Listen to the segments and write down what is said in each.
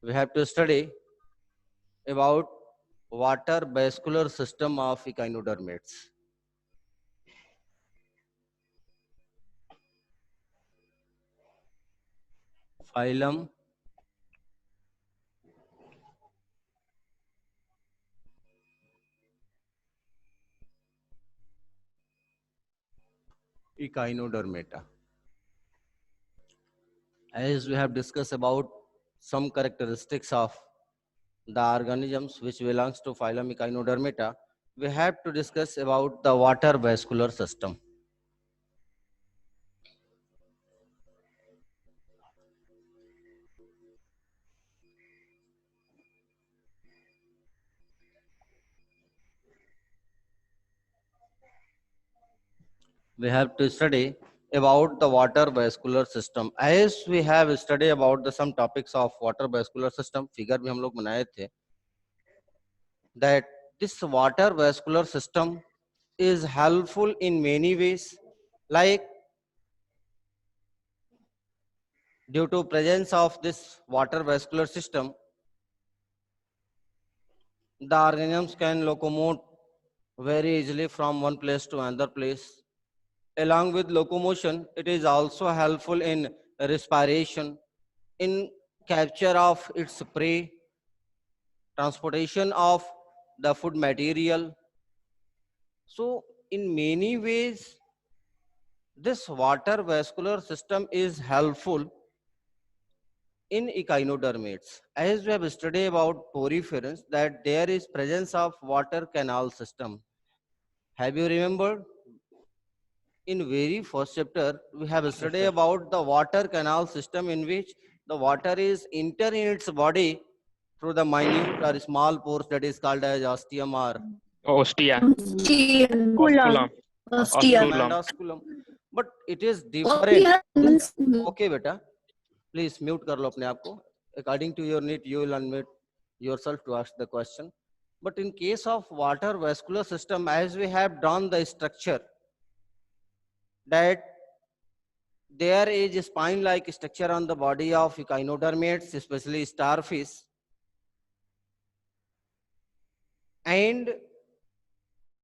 we have to study about water vascular system of echinodermates. Phylum Echinodermata. As we have discussed about some characteristics of the organisms which belongs to phylum Echinodermata, we have to discuss about the water vascular system. We have to study about the water vascular system. As we have studied about the some topics of water vascular system, figure भी हम लोग बनाए थे, that this water vascular system is helpful in many ways, like due to presence of this water vascular system, the organisms can locomote very easily from one place to another place. Along with locomotion, it is also helpful in respiration, in capture of its prey, transportation of the food material. So in many ways, this water vascular system is helpful in echinodermates. As we have studied about poriferans, that there is presence of water canal system. Have you remembered? In very first chapter, we have Yes, studied sir. about the water canal system in which the water is enter in its body through the minute or small pores that is called as ostium or Ostia, Osculum. osculum, Ostia. and osculum. osculum. But it is different. Okay, beta. Please mute कर लो अपने आप को. According to your need, you will unmute yourself to ask the question. But in case of water vascular system, as we have done the structure, that there is a spine-like structure on the body of echinodermates, especially starfish, and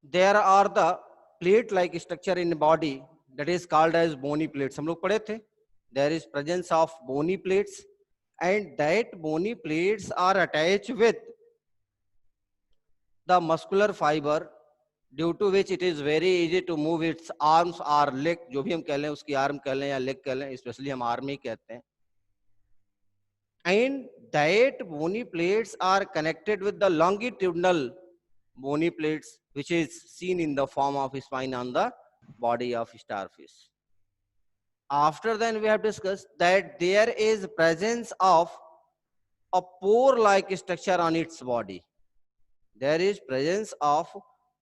there are the plate-like structure in the body that is called as bony plates. हम लोग पढ़े थे. There is presence of bony plates, and that bony plates are attached with the muscular fiber, due to which it is very easy to move its arms or leg. जो भी हम कह लें उसकी arm कह लें या leg कह लें, especially हम arm ही कहते हैं. And that bony plates are connected with the longitudinal bony plates, which is seen in the form of spine on the body of starfish. After then, we have discussed that there is presence of a pore-like structure on its body. There is presence of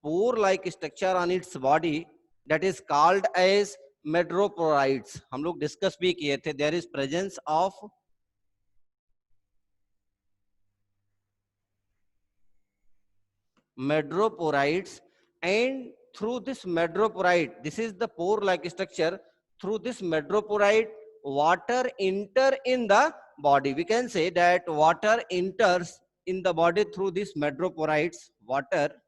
pore-like structure on its body that is called as metropolites. हम लोग discuss भी किए थे. There is presence of metropolites, and through this metropolite, this is the pore-like structure. Through this metropolite, water enter in the body. We can say that water enters in the body through these metropolites. Water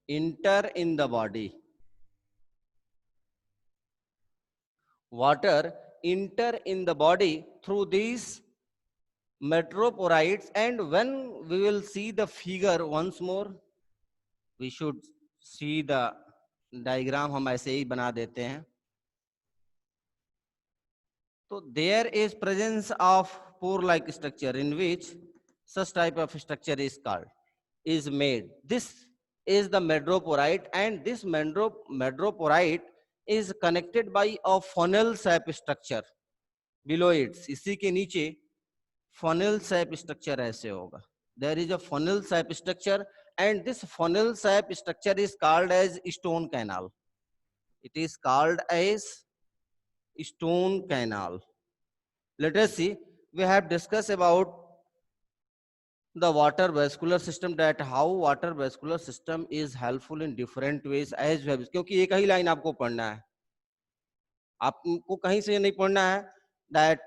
enter in the body. Water enter in the body through these metropolites, and when we will see the figure once more, we should see the diagram. हम ऐसे ही बना देते हैं. So there is presence of pore-like structure in which such type of structure is made. This is the metropolite, and this metropolite is connected by a funnel shape structure below it. इसी के नीचे funnel shape structure ऐसे होगा. There is a funnel shape structure, and this funnel shape structure is called as stone canal. It is called as stone canal. Let us see. We have discussed about the water vascular system, that how water vascular system is helpful in different ways. As we have, क्योंकि एक ही line आपको पढ़ना है. आपको कहीं से नहीं पढ़ना है that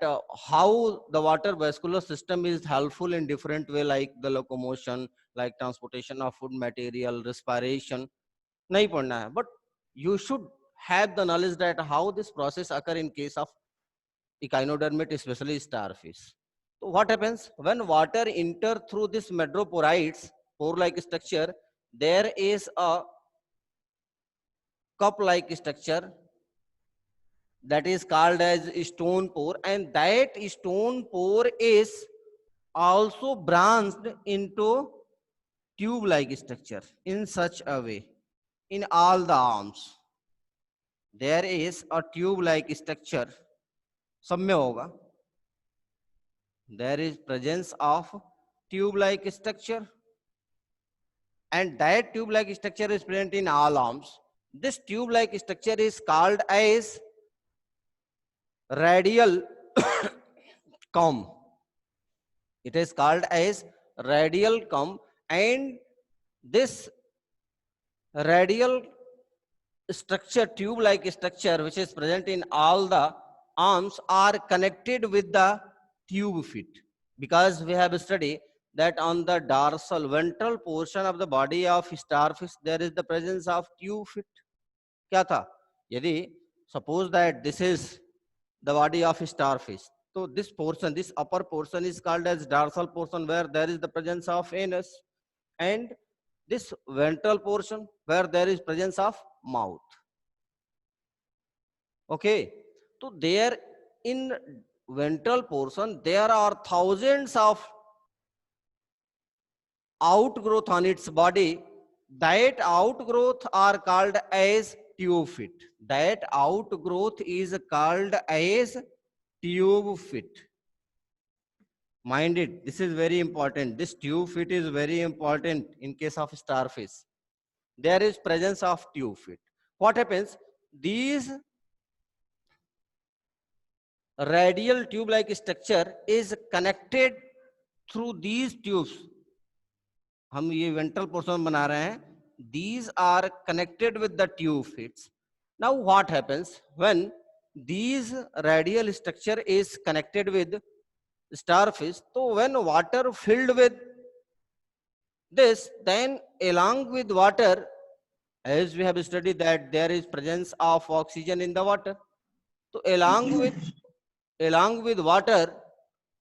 how the water vascular system is helpful in different way, like the locomotion, like transportation of food material, respiration. नहीं पढ़ना है, but you should have the knowledge that how this process occur in case of echinodermate, especially starfish. So what happens when water enter through this madroporites pore like structure? There is a cup like structure that is called as stone pore, and that stone pore is also branched into tube like structure in such a way. In all the arms there is a tube like structure, सब में होगा, there is presence of tube like structure, and that tube like structure is present in all arms. This tube like structure is called as radial comb. It is called as radial comb, and this radial structure, tube like structure, which is present in all the arms, are connected with the tube feet, because we have studied that on the dorsal ventral portion of the body of starfish there is the presence of tube feet. क्या था, यदि suppose that this is the body of starfish, so this portion, this upper portion is called as dorsal portion, where there is the presence of anus, and this ventral portion where there is presence of mouth. Okay, so there in ventral portion there are thousands of outgrowth on its body. That outgrowth are called as tube feet. That outgrowth is called as tube feet. Mind it, this is very important. This tube feet is very important in case of starfish. There is presence of tube feet. What happens? These radial tube like structure is connected through these tubes. हम ये ventral portion बना रहे हैं. These are connected with the tube feet. Now what happens when these radial structure is connected with starfish? So when water filled with this, then along with water, as we have studied that there is presence of oxygen in the water. So along with water,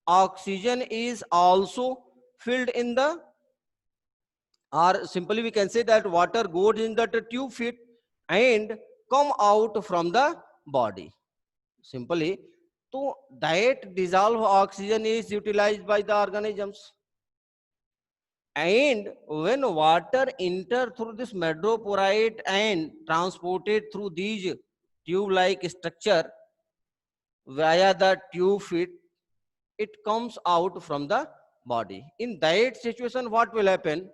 oxygen is also filled in the, or simply we can say that water goes in the tube feet and come out from the body. Simply, so that dissolved oxygen is utilized by the organisms. And when water enter through this madroporite and transported through these tube-like structure via the tube feet, it comes out from the body. In that situation, what will happen?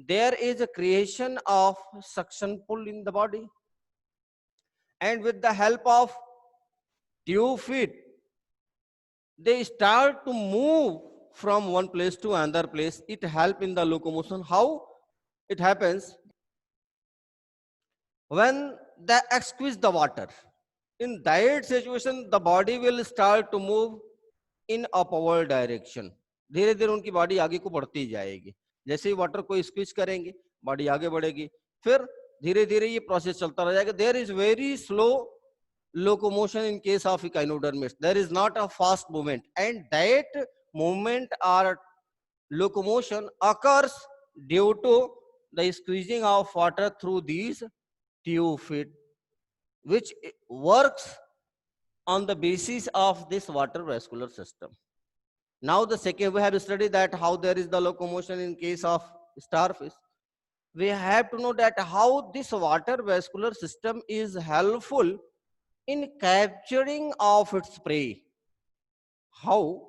There is a creation of suction pull in the body, and with the help of tube feet, they start to move from one place to another place. It help in the locomotion. How it happens? When they squeeze the water, in that situation the body will start to move in upward direction. धीरे धीरे उनकी body आगे को बढ़ती जाएगी. जैसे ही water को squeeze करेंगे बॉडी आगे बढ़ेगी, फिर धीरे धीरे ये प्रोसेस चलता रह जाएगा. There is very slow locomotion in case of echinodermis. There is not a fast movement, and that movement or locomotion occurs due to the squeezing of water through these tube feet, which works on the basis of this water vascular system. Now the second, we have studied that how there is the locomotion in case of starfish. We have to know that how this water vascular system is helpful in capturing of its prey. How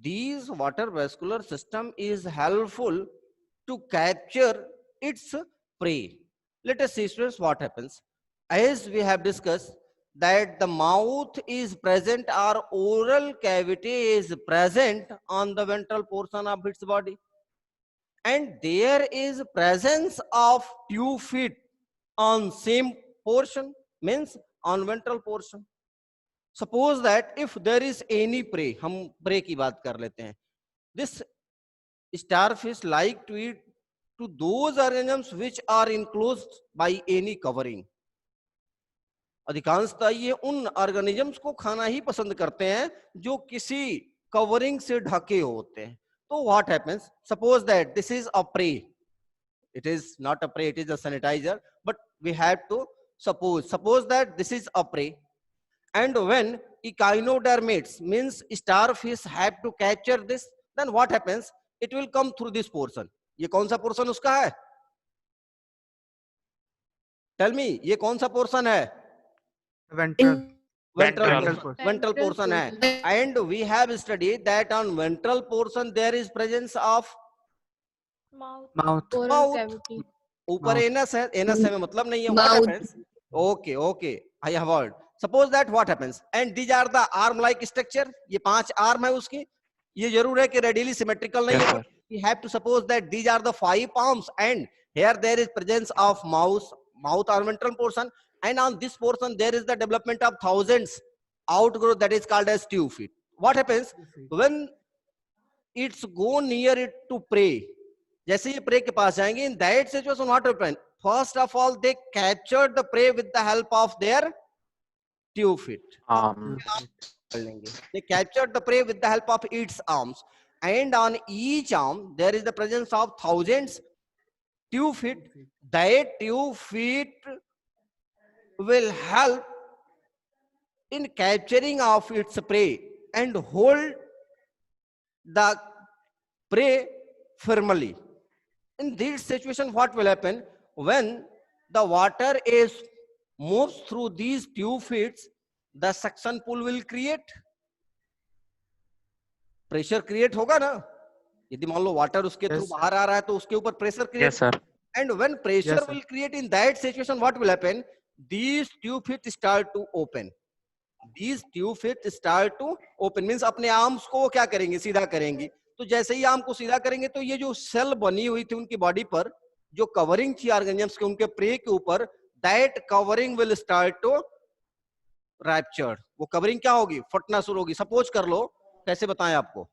these water vascular system is helpful to capture its prey. Let us see, students, what happens. As we have discussed that the mouth is present, or oral cavity is present on the ventral portion of its body, and there is presence of tube feet on same portion, means on ventral portion. Suppose that if there is any prey, हम prey की बात कर लेते हैं. This starfish like to eat to those organisms which are enclosed by any covering. अधिकांशतः ये उन organisms को खाना ही पसंद करते हैं जो किसी कवरिंग से ढके होते हैं. तो what happens, suppose that this is a prey, it is not a prey, it is a sanitizer, but we have to suppose that this is a prey, and when echinodermates means starfish have to capture this, then what happens, it will come through this portion. ये कौन सा portion उसका है? Tell me, ये कौन सा portion है? Ventral portion है. And we have studied that on ventral portion there is presence of Mouth. ऊपर एनस है, एनस है में मतलब नहीं है. What Mouth. happens? Okay, I have heard. Suppose that what happens, and these are the arm like structure. ये 5 arm है उसकी. ये जरूर है कि रेडियली सिमेट्रिकल नहीं है. We have to suppose that these are the 5 arms, and here there is presence of mouth or ventral portion, and on this portion there is the development of thousands outgrowth that is called as tube feet. What happens when it's go near it to prey? जैसे ये prey के पास जाएंगे, in that situation what happen? First of all they captured the prey with the help of their tube feet. They captured the prey with the help of its arms, and on each arm there is the presence of thousands tube feet. That tube feet will help in capturing of its prey and hold the prey firmly. In this situation what will happen, when the water is moves through these tube feet, the suction pull will create, pressure create होगा ना. यदि मान लो water उसके through बाहर आ रहा है तो उसके ऊपर pressure create. Yes, sir. And when pressure will create, in that situation what will happen, these tube feet start to open. These tube feet start to open means अपने आर्म्स को क्या करेंगे, सीधा करेंगे. तो जैसे ही आर्म को सीधा करेंगे तो ये जो सेल बनी हुई थी उनकी बॉडी पर, जो कवरिंग थी ऑर्गेनिजम्स के उनके प्रे के ऊपर, that covering will start to rupture. वो कवरिंग क्या होगी, फटना शुरू होगी. सपोज कर लो, कैसे बताएं आपको,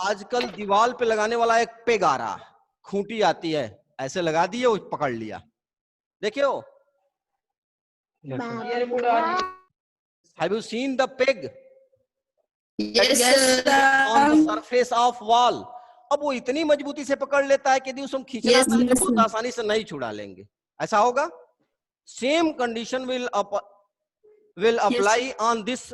आजकल दीवार पे लगाने वाला एक पेग आ रहा, खूंटी आती है, ऐसे लगा दिए, वो पकड़ लिया. देखियो, have you seen the peg? Yes, On the sir. surface of wall. अब वो इतनी मजबूती से पकड़ लेता है कि यदि उसको खींचना Yes, चाहे तो yes, बहुत sir. आसानी से नहीं छुड़ा लेंगे. ऐसा होगा. Same condition will apply on this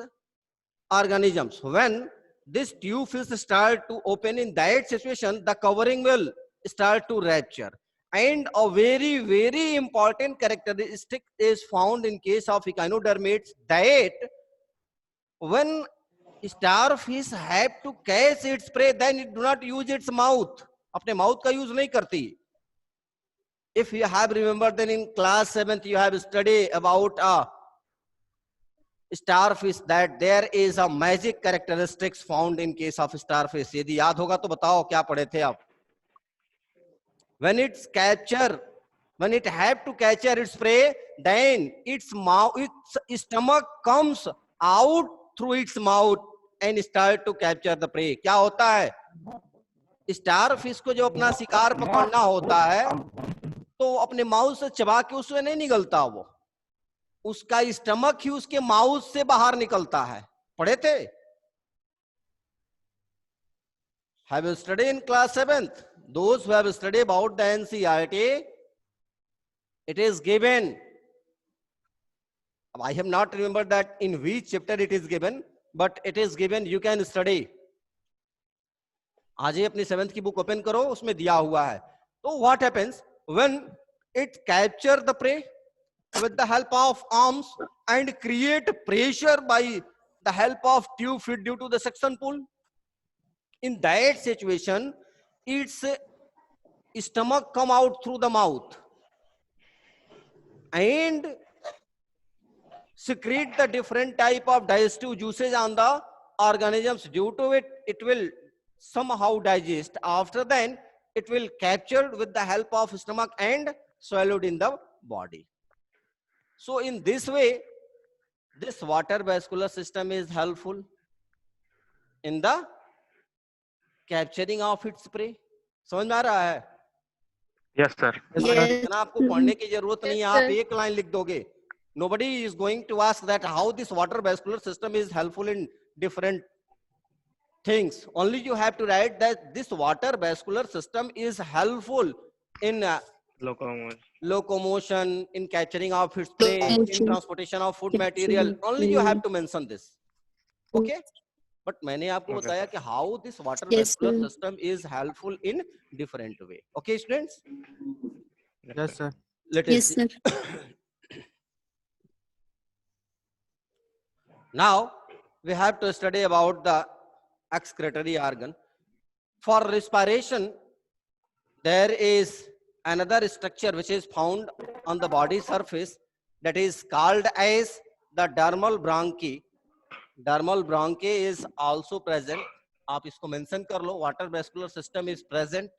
organisms. When this tube will start to open, in that situation the covering will start to rupture. And a very, very important characteristic is found in case of echinodermates, that when starfish have to catch its prey, then it do not use its mouth. अपने mouth का use नहीं करती. If you have remembered, then in class 7th you have studied about starfish, that there is a magic characteristics found in case of starfish. यदि याद होगा तो बताओ क्या पढ़े थे आप. When it's capture, when it have to capture its prey, then its mouth, its stomach comes out through its mouth and start to capture the prey. क्या होता है, स्टारफिश को जब अपना शिकार पकड़ना होता है तो अपने माउथ से चबा के उससे नहीं निकलता, वो उसका स्टमक ही उसके माउथ से बाहर निकलता है. पढ़े थे? Have you studied in class 7th? Those who have studied about the NCERT, it is given. I have not remembered that in which chapter it is given, but it is given. You can study. आज ही अपनी 7th की book open करो, उसमें दिया हुआ है. तो what happens when it capture the prey with the help of arms and create pressure by the help of tube feet due to the suction pull? In that situation, its stomach come out through the mouth and secrete the different type of digestive juices on the organisms. Due to it, it will somehow digest. After then, it will captured with the help of stomach and swallowed in the body. So in this way, this water vascular system is helpful in the capturing of its prey. समझ में आ रहा है? Yes, sir. Yes. इतना आपको पढ़ने की जरूरत नहीं है, Yes, आप sir. एक लाइन लिख दोगे. Nobody is going to ask that how this water vascular system is helpful in different things. Only you have to write that this water vascular system is helpful in locomotion, in catching of its prey, in Locomotion. transportation of food material. Only you have to mention this. Okay? But मैंने आपको Okay, बताया sir. कि how this water Yes, vascular sir. system is helpful in different way. Okay, students? Yes, sir. Let Yes, us sir. Now we have to study about the excretory organ. For respiration, there is another structure which is found on the body surface, that is called as the dermal bronchi. Dermal bronchi is also present. आप इसको mention कर लो. Water vascular system is present.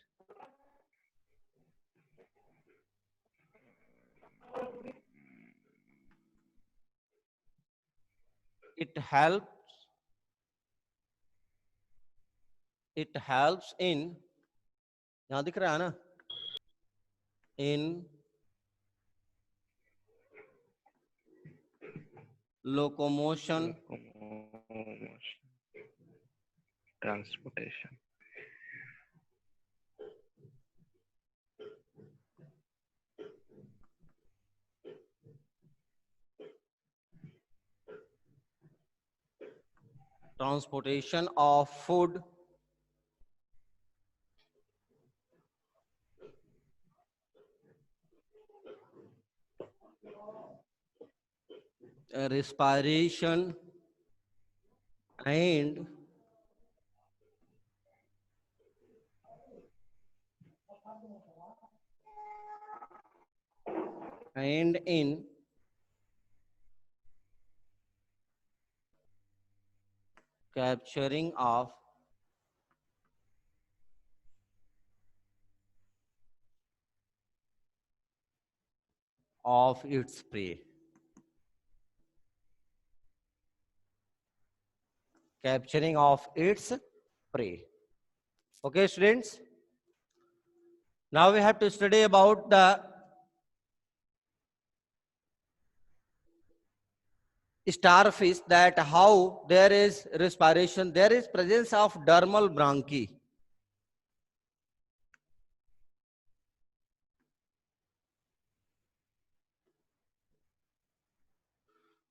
It helps in, यहाँ दिख रहा है ना, in locomotion, Transportation. transportation of food, respiration, and in capturing of its prey. Capturing of its prey. Okay, students? Now we have to study about the starfish, that how there is respiration, there is presence of dermal bronchi.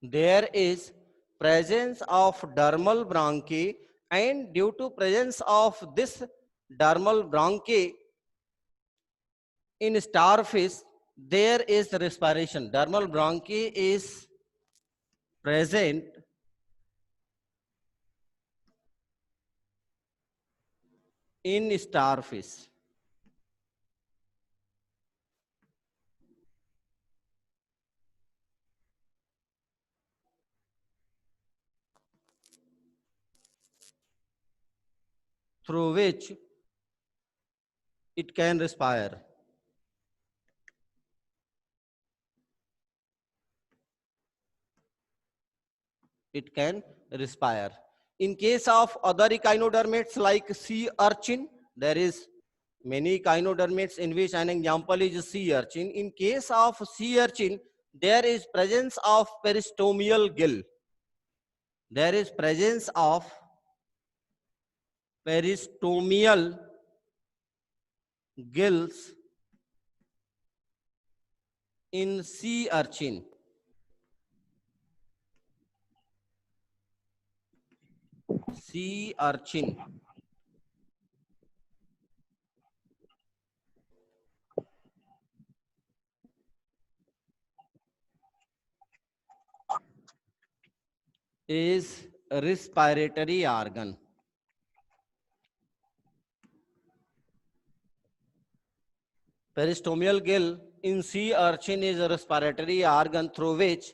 There is presence of dermal bronchi, and due to presence of this dermal bronchi in starfish, there is respiration. Dermal bronchi is present in starfish. Through which it can respire. It can respire. In case of other echinodermates like sea urchin, there is many echinodermates in which an example is sea urchin. In case of sea urchin, there is presence of peristomial gill. There is presence of peristomial gills in sea urchin. Sea urchin. Is a respiratory organ. Peristomial gill in sea urchin is a respiratory organ through which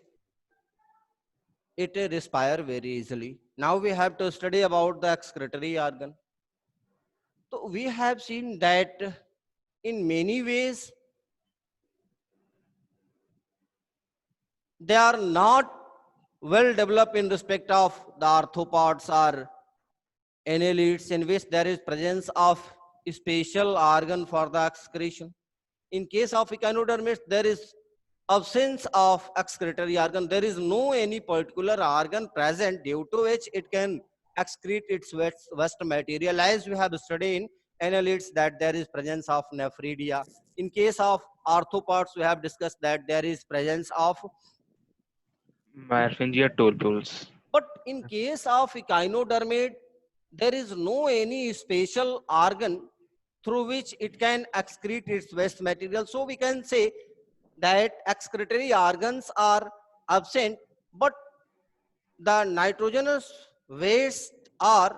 it respire very easily. Now we have to study about the excretory organ. So we have seen that in many ways they are not well developed in respect of the arthropods or annelids, in which there is presence of special organ for the excretion. In case of echinodermids, there is absence of excretory organ. There is no any particular organ present due to which it can excrete its waste material. As we have studied in annelids that there is presence of nephridia. In case of arthropods, we have discussed that there is presence of. Myrfingia turbules. But in case of echinodermid, there is no any special organ through which it can excrete its waste material. So we can say that excretory organs are absent, but the nitrogenous waste are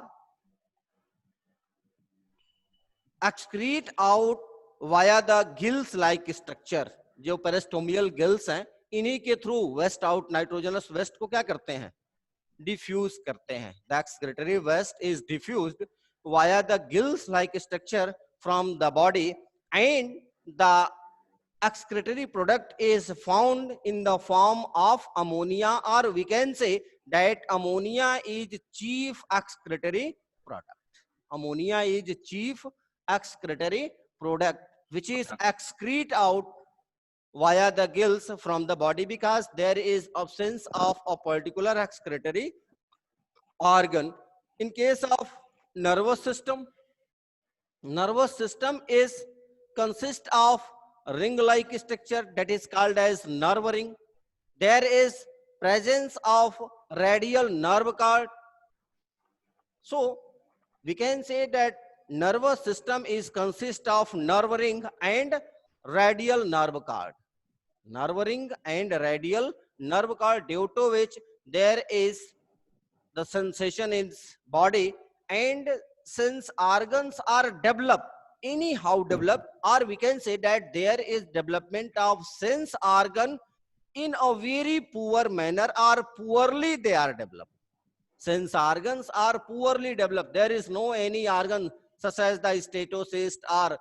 excrete out via the gills like structure. जो पेरिस्टोमियल gills हैं, इन्हीं के through waste out nitrogenous waste को क्या करते हैं, diffuse करते हैं. The excretory waste is diffused via the gills like structure from the body, and the excretory product is found in the form of ammonia, or we can say that ammonia is chief excretory product. Ammonia is chief excretory product which is excrete out via the gills from the body, because there is absence of a particular excretory organ. In case of nervous system is consist of ring like structure that is called as nerve ring. There is presence of radial nerve cord. So we can say that nervous system is consist of nerve ring and radial nerve cord. Nerve ring and radial nerve cord, due to which there is the sensation in body, and since organs are developed, anyhow developed, or we can say that there is development of sense organ in a very poor manner, or poorly they are developed. Since organs are poorly developed, there is no any organ such as the statocyst or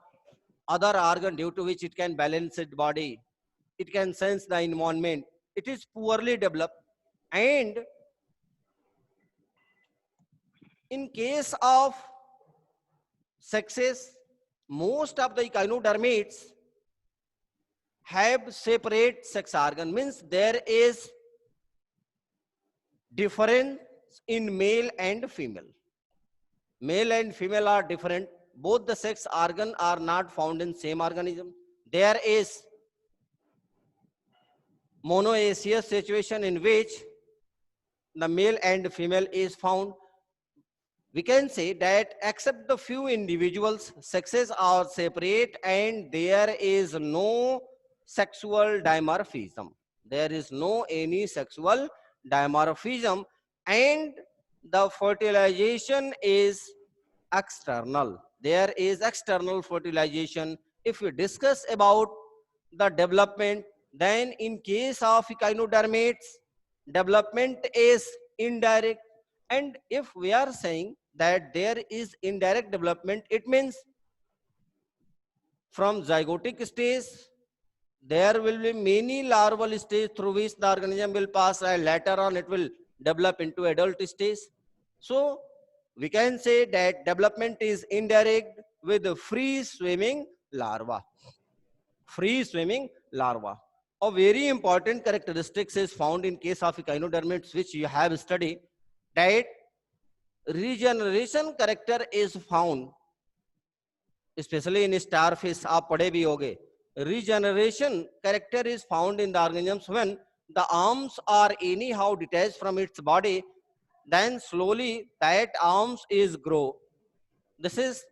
other organ due to which it can balance its body, it can sense the environment. It is poorly developed. And in case of sexes, most of the echinodermids have separate sex organ, means there is difference in male and female. Male and female are different. Both the sex organ are not found in same organism. There is monoecious situation in which the male and female is found. We can say that except the few individuals, sexes are separate and there is no sexual dimorphism. There is no any sexual dimorphism, and the fertilization is external. There is external fertilization. If we discuss about the development, then in case of echinodermates, development is indirect. And if we are saying that there is indirect development, it means from zygotic stage there will be many larval stage through which the organism will pass, and later on it will develop into adult stage. So we can say that development is indirect with the free swimming larva. Free swimming larva. A very important characteristics is found in case of echinodermids, which you have studied, that regeneration character is found, especially in starfish. आप पढ़े भी होगे. Regeneration character is found in the organisms when the arms are anyhow detached from its body, then slowly that arms is grow. This is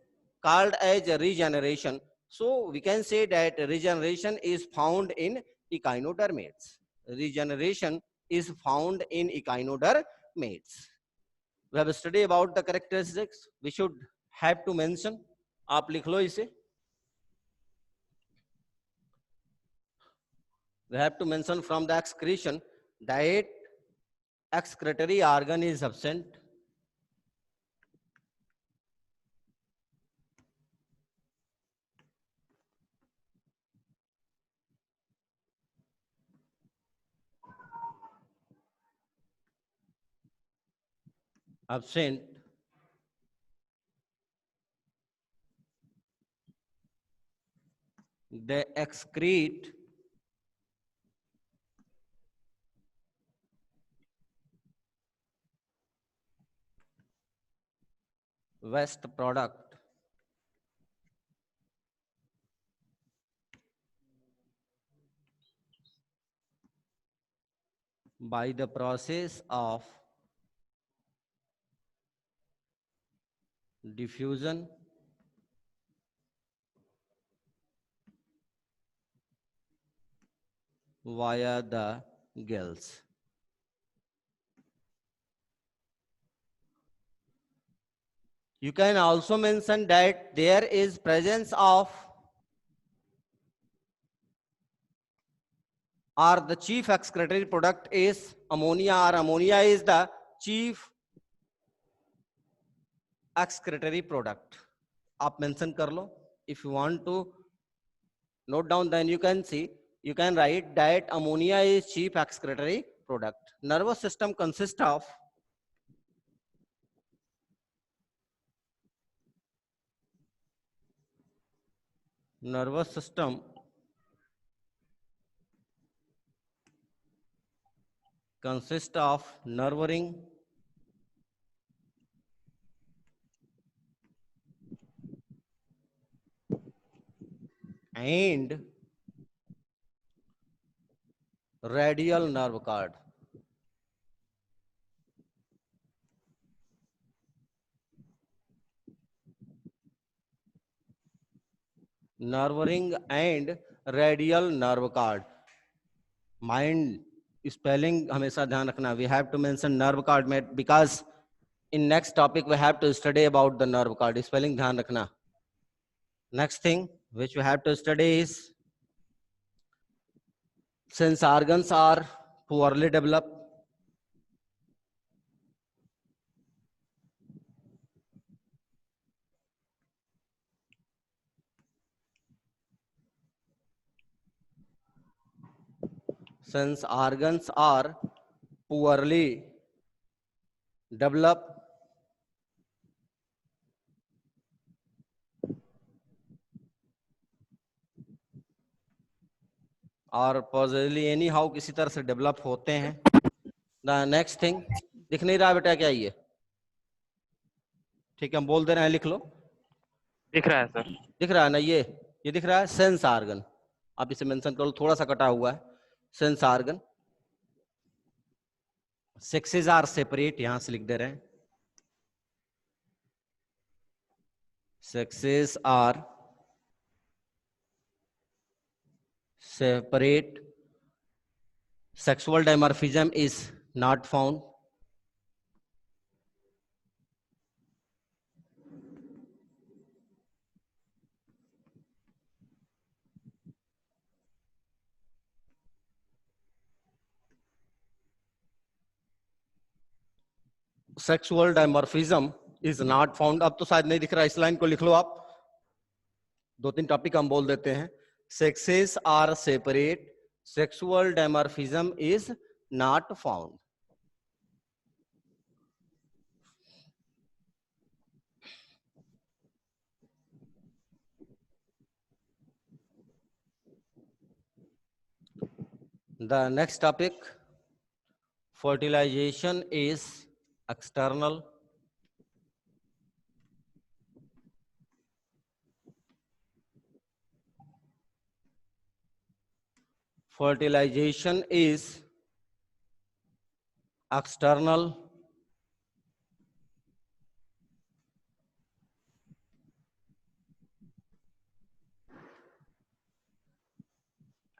called as regeneration. So we can say that regeneration is found in echinodermates. Regeneration is found in echinodermates. We have studied about the characteristics. We should have to mention. आप लिख लो इसे. We have to mention from the excretion that excretory organ is absent. absent, they excrete waste product by the process of diffusion via the gills. You can also mention that there is presence of or the chief excretory product is ammonia, or ammonia is the chief excretory product. आप mention कर लो. If you want to note down, then you can see, you can write that ammonia is chief excretory product. Nervous system consists of nervous system consists of nerve ring, and radial nerve cord. Nerve ring and radial nerve cord. Mind spelling हमेशा ध्यान रखना. We have to mention nerve cord में, because in next topic we have to study about the nerve cord. Spelling ध्यान रखना. Next thing which we have to study is, since organs are poorly developed, since organs are poorly developed, और positively any how किसी तरह से develop होते हैं. The next thing, दिख नहीं रहा बेटा क्या ये? ठीक है, हम बोल दे रहे हैं, लिख लो. दिख रहा है सर. दिख रहा है ना? ये दिख रहा है सेंस ऑर्गन. आप इसे मेंशन कर लो, थोड़ा सा कटा हुआ है. Sense organ, sexes are separate, यहां से लिख दे रहे हैं. Sexes are separate, sexual dimorphism is not found, sexual dimorphism is not found. अब तो शायद नहीं दिख रहा, इस लाइन को लिख लो आप. 2-3 टॉपिक हम बोल देते हैं. Sexes are separate, sexual dimorphism is not found. The next topic, fertilization is external. Fertilization is external,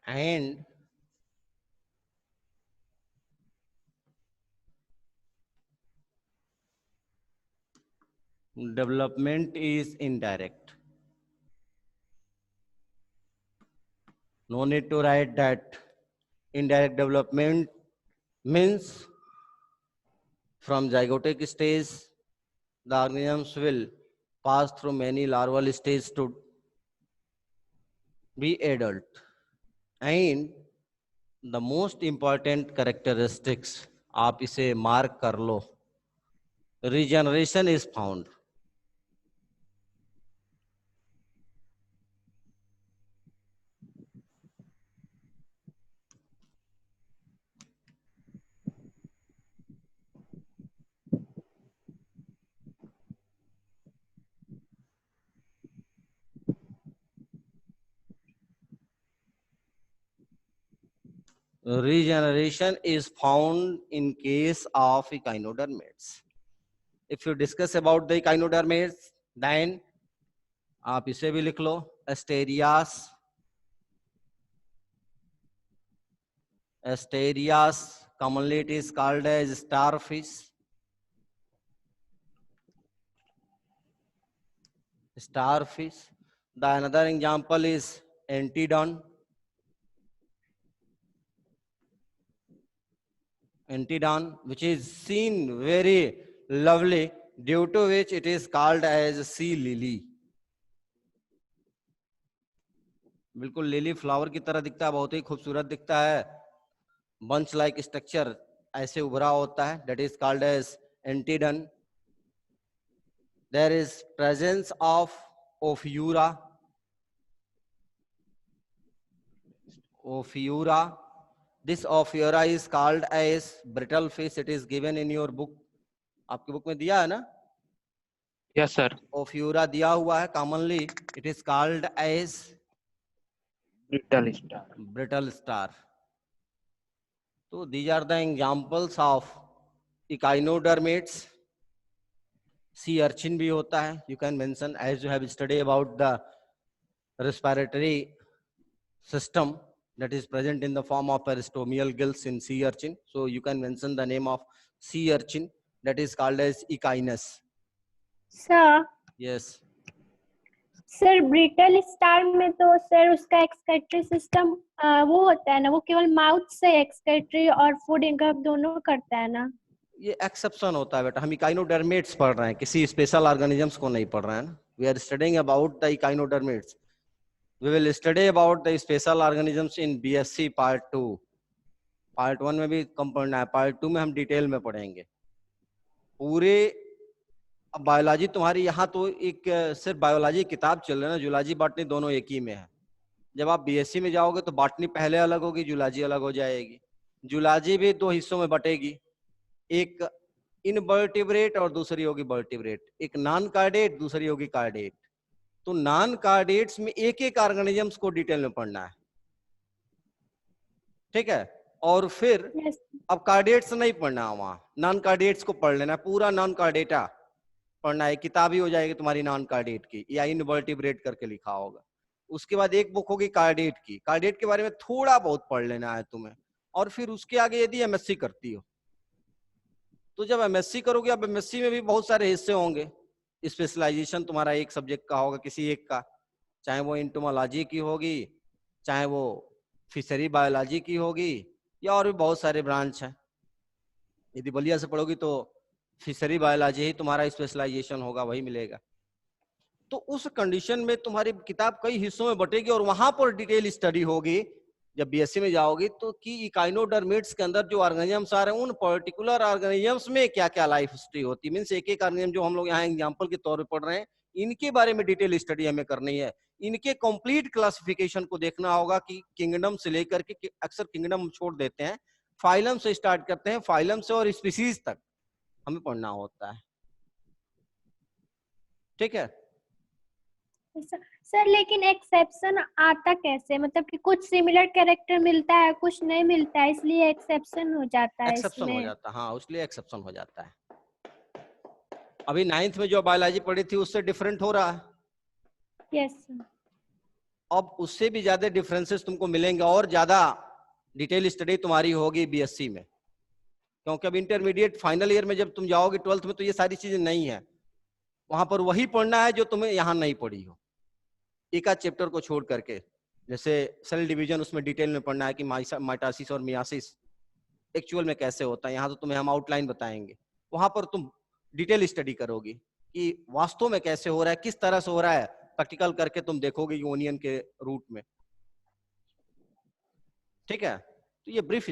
and development is indirect. No need to write that. Indirect development means from zygotic stage, the organisms will pass through many larval stages to be adult. And the most important characteristics, आप इसे mark कर लो. regeneration is found. Regeneration is found in case of echinodermates. If you discuss about the echinodermates, then आप इसे भी लिख लो, Asterias. Asterias, commonly it is called as starfish. Starfish. The another example is Antedon. Antedon, which is seen very lovely, due to which it is called as sea lily. बिल्कुल lily flower की तरह दिखता है, बहुत ही खूबसूरत दिखता है, bunch like structure ऐसे उभरा होता है, that is called as Antedon. There is presence of Ophiura. Ophiura. This Ophiura is called as brittle fish. It is given in your book. आपकी बुक में दिया है ना? Yes, sir. Ophiura दिया हुआ है. Commonly it is called as Brittle star. brittle star. So these are the examples of echinodermates. Sea urchin भी होता है. You can mention, as you have studied about the respiratory system that is present in the form of peristomial gills in sea urchin. So you can mention the name of sea urchin, that is called as echinus. Sir Yes. Sir brittle star में तो sir उसका excretory system वो होता है ना, वो केवल mouth से एक्सक्रीटरी और फूड इनकम दोनों करता है ना? ये एक्सेप्शन होता है बेटा, हम इकाइनोडर्मेट्स पढ़ रहे हैं, किसी स्पेशल ऑर्गेनिजम्स को नहीं पढ़ रहे हैं ना. We are studying about the echinoderms. We will study about the special organisms in BSc part 2. Part 1 में भी कम पढ़ना है, पार्ट 2 में हम डिटेल में पढ़ेंगे पूरे. अब बायोलॉजी तुम्हारी यहाँ तो एक सिर्फ बायोलॉजी किताब चल रही है ना, जूलॉजी बॉटनी दोनों एक ही में है. जब आप बीएससी में जाओगे तो बॉटनी पहले अलग होगी, जूलॉजी अलग हो जाएगी. जूलॉजी भी 2 हिस्सों में बटेगी, एक इनवर्टिब्रेट और दूसरी होगी वर्टिब्रेट. एक नॉन कार्डेट, दूसरी होगी कार्डेट. तो नॉन कार्डेट्स में एक एक ऑर्गेनिजम्स को डिटेल में पढ़ना है, ठीक है. और फिर यस अब कार्डेट्स नहीं पढ़ना है, वहां नॉन कार्डेट्स को पढ़ लेना, पूरा नॉन कार्डेटा पढ़ना है. किताब ही हो जाएगी तुम्हारी नॉन कार्डेट की, या इनवर्टिब्रेट करके लिखा होगा. उसके बाद एक बुक होगी कार्डेट की. कार्डेट के बारे में थोड़ा बहुत पढ़ लेना है तुम्हें. और फिर उसके आगे यदि एमएससी करती हो तो जब एमएससी करोगे, अब एमएससी में भी बहुत सारे हिस्से होंगे. स्पेशलाइजेशन तुम्हारा एक सब्जेक्ट का होगा, किसी एक का, चाहे वो एंटोमोलॉजी की होगी, चाहे वो फिशरी बायोलॉजी की होगी, या और भी बहुत सारे ब्रांच हैं. यदि बलिया से पढ़ोगी तो फिशरी बायोलॉजी ही तुम्हारा स्पेशलाइजेशन होगा, वही मिलेगा. तो उस कंडीशन में तुम्हारी किताब कई हिस्सों में बटेगी और वहां पर डिटेल स्टडी होगी. जब बीएससी में जाओगी तो कि इकाइनोडर्मेट्स के अंदर जो ऑर्गेनिजम्स आ रहे हैं, उन पर्टिकुलर ऑर्गेनिजम्स में क्या क्या लाइफ हिस्ट्री होती है. मीन्स एक एक ऑर्गेनिजम जो हम लोग यहाँ एग्जांपल के तौर पे पढ़ रहे हैं, इनके बारे में डिटेल स्टडी हमें करनी है. इनके कंप्लीट क्लासिफिकेशन को देखना होगा कि किंगडम से लेकर के, अक्सर किंगडम हम छोड़ देते हैं, फाइलम से स्टार्ट करते हैं, फाइलम से और स्पीसीज तक हमें पढ़ना होता है, ठीक है. सर लेकिन एक्सेप्शन आता कैसे, मतलब कि कुछ सिमिलर कैरेक्टर मिलता है, कुछ नहीं मिलता है, इसलिए एक्सेप्शन हो जाता है एक्सेप्शन हो इसमें? जाता है, हाँ, इसलिए एक्सेप्शन हो जाता है. अभी 9th में जो बायोलॉजी पढ़ी थी उससे डिफरेंट हो रहा है. यस अब उससे भी ज्यादा डिफरेंसेस तुमको मिलेंगे और ज्यादा डिटेल स्टडी तुम्हारी होगी बीएससी में, क्योंकि अब इंटरमीडिएट फाइनल ईयर में जब तुम जाओगे 12th में तो ये सारी चीजें नहीं है. वहां पर वही पढ़ना है जो तुम्हें यहाँ नहीं पढ़ी हो, एक आध चैप्टर को छोड़ करके. जैसे सेल डिवीजन, उसमें डिटेल में पढ़ना है कि माइटोसिस और मियासिस एक्चुअल में कैसे होता है. यहाँ तो तुम्हें हम आउटलाइन बताएंगे, वहां पर तुम डिटेल स्टडी करोगी कि वास्तव में कैसे हो रहा है, किस तरह से हो रहा है. प्रैक्टिकल करके तुम देखोगे यूनियन के रूट में, ठीक है. तो ये ब्रीफ